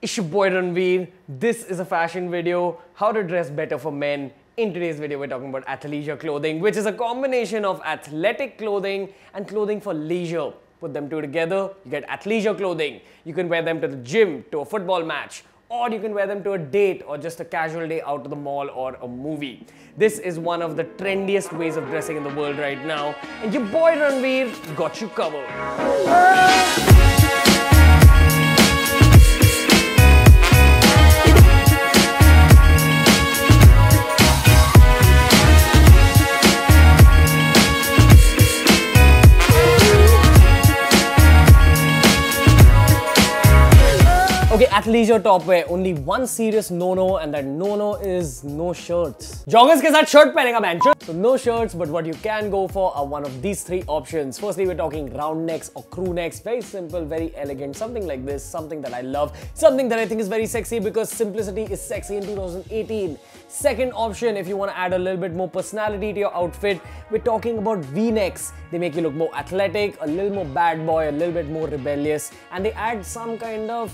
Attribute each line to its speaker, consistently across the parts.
Speaker 1: It's your boy Ranveer. This is a fashion video, how to dress better for men. In today's video, we're talking about Athlesiure Clothing, which is a combination of athletic clothing and clothing for leisure. Put them two together, you get Athleisure Clothing. You can wear them to the gym, to a football match, or you can wear them to a date or just a casual day out to the mall or a movie. This is one of the trendiest ways of dressing in the world right now, and your boy Ranveer got you covered. Okay, athleisure topwear, only one serious no-no, and that no-no is no shirts. Joggers के साथ shirt पहनेगा man. So no shirts, but what you can go for are one of these three options. Firstly, we're talking round necks or crew necks. Very simple, very elegant, something like this, something that I love, something that I think is very sexy because simplicity is sexy in 2018. Second option, if you want to add a little bit more personality to your outfit, we're talking about V-necks. They make you look more athletic, a little more bad boy, a little bit more rebellious, and they add some kind of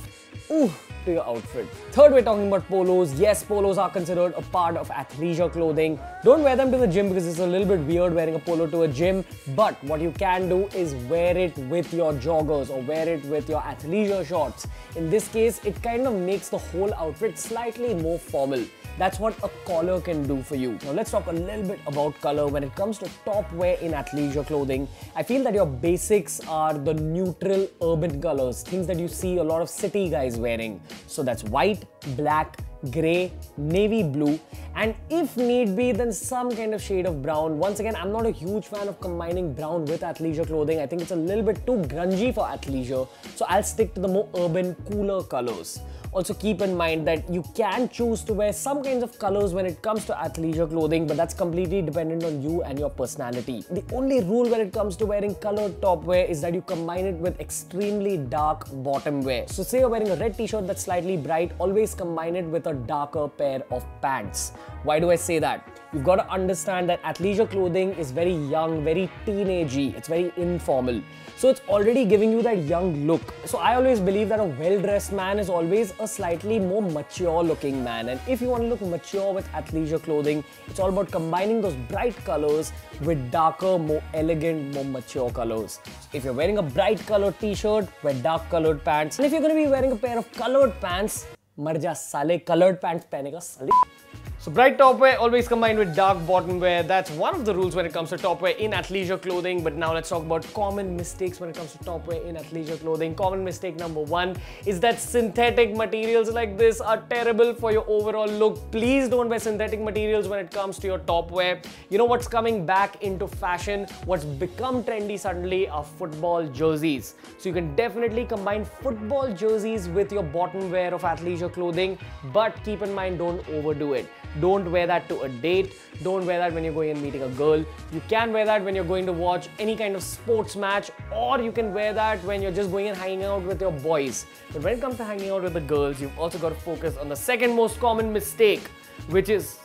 Speaker 1: to your outfit. Third, we're talking about polos. Yes, polos are considered a part of athleisure clothing. Don't wear them to the gym because it's a little bit weird wearing a polo to a gym, but what you can do is wear it with your joggers or wear it with your athleisure shorts. In this case, it kind of makes the whole outfit slightly more formal. That's what a collar can do for you. Now let's talk a little bit about color. When it comes to top wear in athleisure clothing, I feel that your basics are the neutral urban colors, things that you see a lot of city guys wearing. So that's white, black, grey, navy blue, and if need be, then some kind of shade of brown. Once again, I'm not a huge fan of combining brown with athleisure clothing. I think it's a little bit too grungy for athleisure, so I'll stick to the more urban, cooler colors. Also keep in mind that you can choose to wear some kinds of colors when it comes to athleisure clothing, but that's completely dependent on you and your personality. The only rule when it comes to wearing colored top wear is that you combine it with extremely dark bottom wear. So say you're wearing a red t-shirt that's slightly bright, always combine it with a darker pair of pants. Why do I say that? You've got to understand that athleisure clothing is very young, very teenagey, it's very informal. So it's already giving you that young look. So I always believe that a well-dressed man is always a slightly more mature looking man. And if you want to look mature with athleisure clothing, it's all about combining those bright colors with darker, more elegant, more mature colors. So if you're wearing a bright colored t-shirt, wear dark colored pants. And if you're going to be wearing a pair of colored pants, marja sale, colored pants pehnega sale. So bright top wear always combined with dark bottom wear. That's one of the rules when it comes to top wear in athleisure clothing. But now let's talk about common mistakes when it comes to top wear in athleisure clothing. Common mistake number one is that synthetic materials like this are terrible for your overall look. Please don't wear synthetic materials when it comes to your top wear. You know what's coming back into fashion? What's become trendy suddenly are football jerseys. So you can definitely combine football jerseys with your bottom wear of athleisure clothing, but keep in mind, don't overdo it. Don't wear that to a date. Don't wear that when you're going and meeting a girl. You can wear that when you're going to watch any kind of sports match, or you can wear that when you're just going and hanging out with your boys. But when it comes to hanging out with the girls, you've also got to focus on the second most common mistake, which is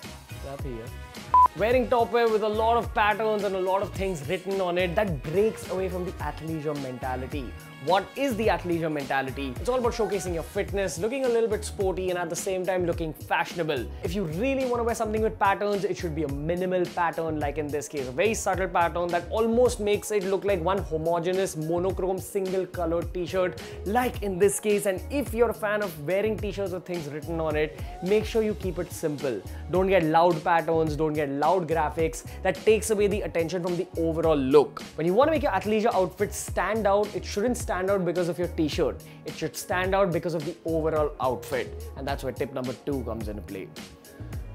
Speaker 1: wearing top wear with a lot of patterns and a lot of things written on it. That breaks away from the athleisure mentality. What is the athleisure mentality? It's all about showcasing your fitness, looking a little bit sporty, and at the same time looking fashionable. If you really want to wear something with patterns, it should be a minimal pattern, like in this case, a very subtle pattern that almost makes it look like one homogeneous, monochrome, single colored t-shirt, like in this case. And if you're a fan of wearing t-shirts with things written on it, make sure you keep it simple. Don't get loud patterns, don't get loud graphics. That takes away the attention from the overall look. When you want to make your athleisure outfit stand out, it shouldn't stand out because of your t-shirt. It should stand out because of the overall outfit. And that's where tip number 2 comes into play.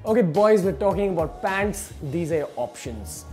Speaker 1: Okay boys, we're talking about pants. These are your options: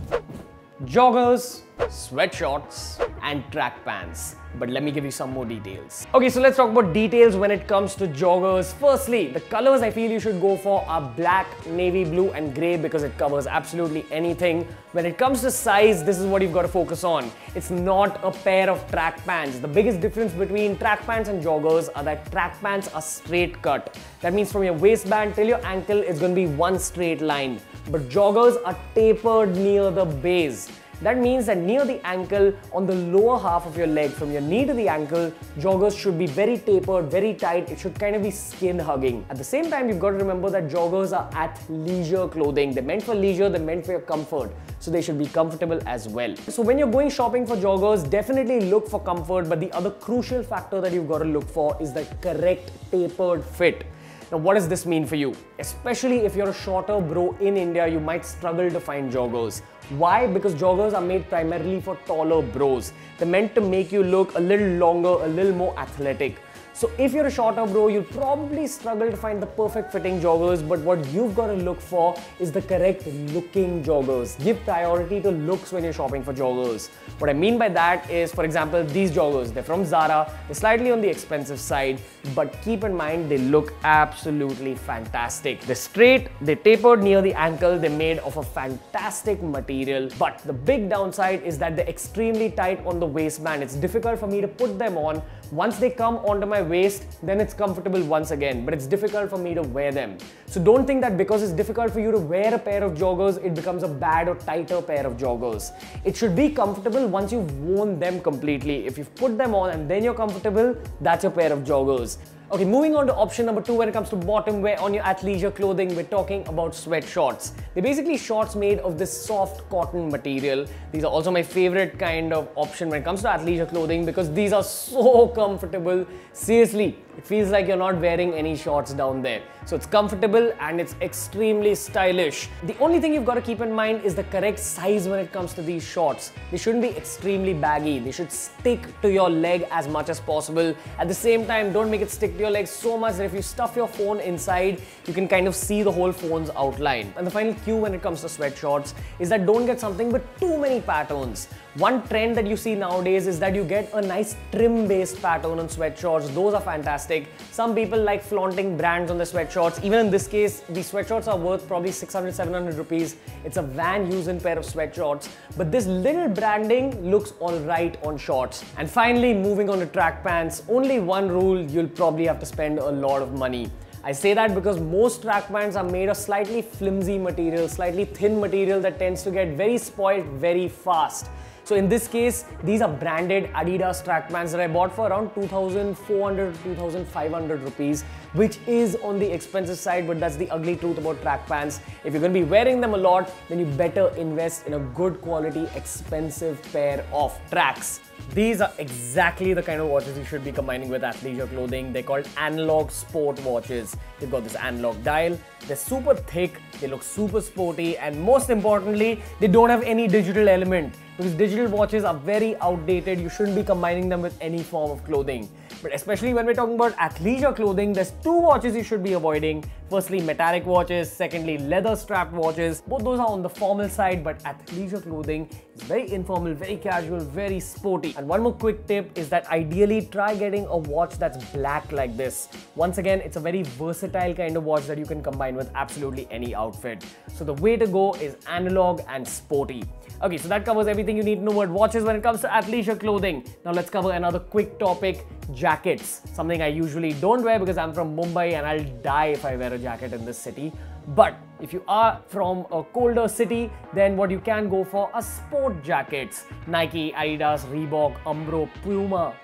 Speaker 1: joggers, sweatshorts, and track pants. But let me give you some more details. Okay, so let's talk about details when it comes to joggers. Firstly, the colors I feel you should go for are black, navy blue, and grey because it covers absolutely anything. When it comes to size, this is what you've got to focus on. It's not a pair of track pants. The biggest difference between track pants and joggers are that track pants are straight cut. That means from your waistband till your ankle, it's going to be one straight line. But joggers are tapered near the base. That means that near the ankle, on the lower half of your leg, from your knee to the ankle, joggers should be very tapered, very tight. It should kind of be skin hugging. At the same time, you've got to remember that joggers are athleisure clothing. They're meant for leisure, they're meant for your comfort. So they should be comfortable as well. So when you're going shopping for joggers, definitely look for comfort, but the other crucial factor that you've got to look for is the correct tapered fit. Now, what does this mean for you? Especially if you're a shorter bro in India, you might struggle to find joggers. Why? Because joggers are made primarily for taller bros. They're meant to make you look a little longer, a little more athletic. So if you're a shorter bro, you'll probably struggle to find the perfect fitting joggers, but what you've got to look for is the correct looking joggers. Give priority to looks when you're shopping for joggers. What I mean by that is, for example, these joggers, they're from Zara, they're slightly on the expensive side, but keep in mind they look absolutely fantastic. They're straight, they're tapered near the ankle, they're made of a fantastic material, but the big downside is that they're extremely tight on the waistband. It's difficult for me to put them on. Once they come onto my waist, then it's comfortable once again, but it's difficult for me to wear them. So don't think that because it's difficult for you to wear a pair of joggers, it becomes a bad or tighter pair of joggers. It should be comfortable once you've worn them completely. If you've put them on and then you're comfortable, that's your pair of joggers. Okay, moving on to option number 2 when it comes to bottom wear on your athleisure clothing, we're talking about sweat shorts. They're basically shorts made of this soft cotton material. These are also my favorite kind of option when it comes to athleisure clothing because these are so comfortable. Seriously, it feels like you're not wearing any shorts down there. So it's comfortable and it's extremely stylish. The only thing you've got to keep in mind is the correct size when it comes to these shorts. They shouldn't be extremely baggy. They should stick to your leg as much as possible. At the same time, don't make it stick to your leg so much that if you stuff your phone inside, you can kind of see the whole phone's outline. And the final cue when it comes to sweat shorts is that don't get something with too many patterns. One trend that you see nowadays is that you get a nice trim-based pattern on sweat shorts. Those are fantastic. Some people like flaunting brands on their sweat shorts. Even in this case, these sweat shorts are worth probably 600-700 rupees. It's a Van Heusen pair of sweat shorts. But this little branding looks alright on shorts. And finally, moving on to track pants, only one rule, you'll probably have to spend a lot of money. I say that because most track pants are made of slightly flimsy material, slightly thin material that tends to get very spoiled very fast. So in this case, these are branded Adidas track pants that I bought for around 2,400 to 2,500 rupees, which is on the expensive side, but that's the ugly truth about track pants. If you're going to be wearing them a lot, then you better invest in a good quality, expensive pair of tracks. These are exactly the kind of watches you should be combining with athleisure clothing. They're called analog sport watches. They've got this analog dial. They're super thick, they look super sporty, and most importantly, they don't have any digital element. Because digital watches are very outdated, you shouldn't be combining them with any form of clothing. But especially when we're talking about athleisure clothing, there's two watches you should be avoiding. Firstly, metallic watches. Secondly, leather strapped watches. Both those are on the formal side, but athleisure clothing is very informal, very casual, very sporty. And one more quick tip is that ideally try getting a watch that's black like this. Once again, it's a very versatile kind of watch that you can combine with absolutely any outfit. So the way to go is analog and sporty. Okay, so that covers everything you need to know about watches when it comes to athleisure clothing. Now let's cover another quick topic, jackets. Something I usually don't wear because I'm from Mumbai and I'll die if I wear a jacket in this city. But if you are from a colder city, then what you can go for are sport jackets. Nike, Adidas, Reebok, Umbro, Puma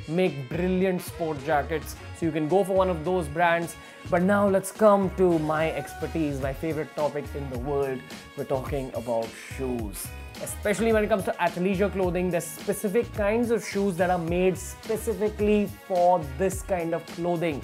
Speaker 1: make brilliant sport jackets. So you can go for one of those brands. But now let's come to my expertise, my favorite topic in the world. We're talking about shoes. Especially when it comes to athleisure clothing, there's specific kinds of shoes that are made specifically for this kind of clothing.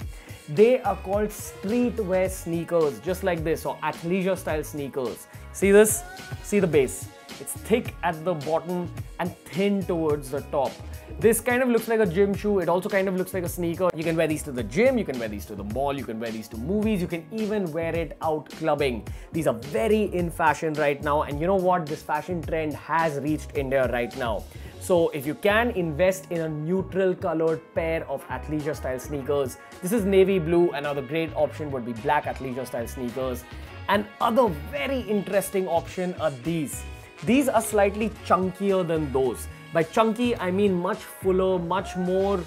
Speaker 1: They are called streetwear sneakers, just like this, or athleisure style sneakers. See this? See the base. It's thick at the bottom and thin towards the top. This kind of looks like a gym shoe. It also kind of looks like a sneaker. You can wear these to the gym, you can wear these to the mall, you can wear these to movies, you can even wear it out clubbing. These are very in fashion right now, and you know what? This fashion trend has reached India right now. So if you can invest in a neutral colored pair of athleisure style sneakers, this is navy blue. Another great option would be black athleisure style sneakers. And other very interesting option are these. These are slightly chunkier than those. By chunky, I mean much fuller, much more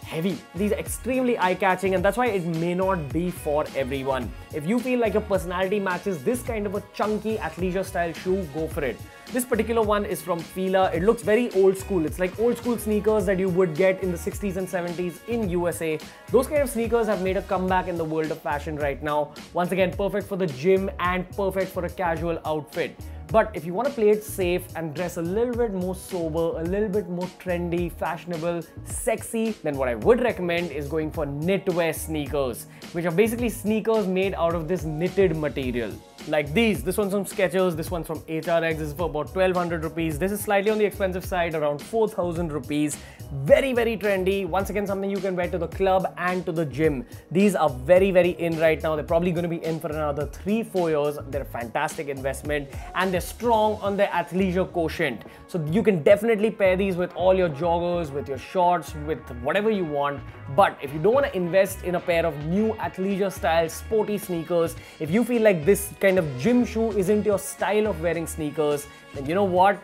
Speaker 1: heavy. These are extremely eye-catching, and that's why it may not be for everyone. If you feel like your personality matches this kind of a chunky athleisure style shoe, go for it. This particular one is from Fila. It looks very old school. It's like old school sneakers that you would get in the 60s and 70s in USA. Those kind of sneakers have made a comeback in the world of fashion right now. Once again, perfect for the gym and perfect for a casual outfit. But if you want to play it safe and dress a little bit more sober, a little bit more trendy, fashionable, sexy, then what I would recommend is going for knitwear sneakers, which are basically sneakers made out of this knitted material. Like these. This one's from Skechers, this one's from HRX. This is for about 1200 rupees. This is slightly on the expensive side, around 4000 rupees. Very, very trendy. Once again, something you can wear to the club and to the gym. These are very, very in right now. They're probably going to be in for another 3-4 years. They're a fantastic investment and they're strong on the athleisure quotient. So you can definitely pair these with all your joggers, with your shorts, with whatever you want. But if you don't want to invest in a pair of new athleisure style sporty sneakers, if you feel like this kind of gym shoe isn't your style of wearing sneakers, then you know what?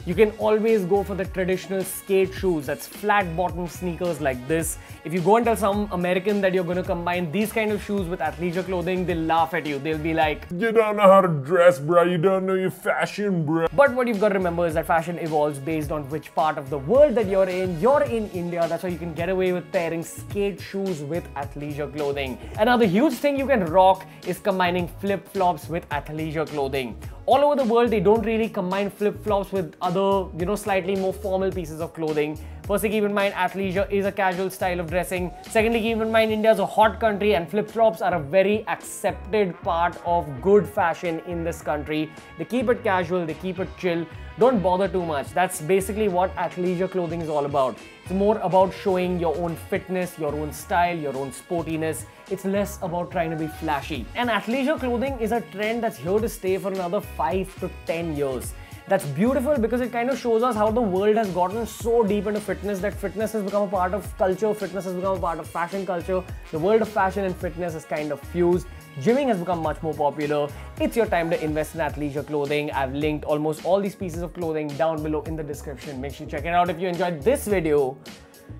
Speaker 1: You can always go for the traditional skate shoes. That's flat bottom sneakers like this. If you go and tell some American that you're going to combine these kind of shoes with athleisure clothing, they'll laugh at you. They'll be like, "You don't know how to dress, bro. You don't know your fashion, bro." But what you've got to remember is that fashion evolves based on which part of the world that you're in. You're in India. That's why you can get away with pairing skate shoes with athleisure clothing. Another huge thing you can rock is combining flip-flops with athleisure clothing. All over the world, they don't really combine flip-flops with other, slightly more formal pieces of clothing. Firstly, keep in mind, athleisure is a casual style of dressing. Secondly, keep in mind, India is a hot country and flip-flops are a very accepted part of good fashion in this country. They keep it casual, they keep it chill. Don't bother too much. That's basically what athleisure clothing is all about. It's more about showing your own fitness, your own style, your own sportiness. It's less about trying to be flashy. And athleisure clothing is a trend that's here to stay for another 5 to 10 years. That's beautiful because it kind of shows us how the world has gotten so deep into fitness that fitness has become a part of culture, fitness has become a part of fashion culture. The world of fashion and fitness is kind of fused. Gymming has become much more popular. It's your time to invest in athleisure clothing. I've linked almost all these pieces of clothing down below in the description. Make sure you check it out. If you enjoyed this video,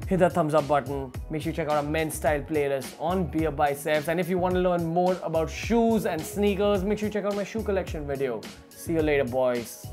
Speaker 1: hit that thumbs up button. Make sure you check out our men's style playlist on BeerBiceps. And if you want to learn more about shoes and sneakers, make sure you check out my shoe collection video. See you later, boys.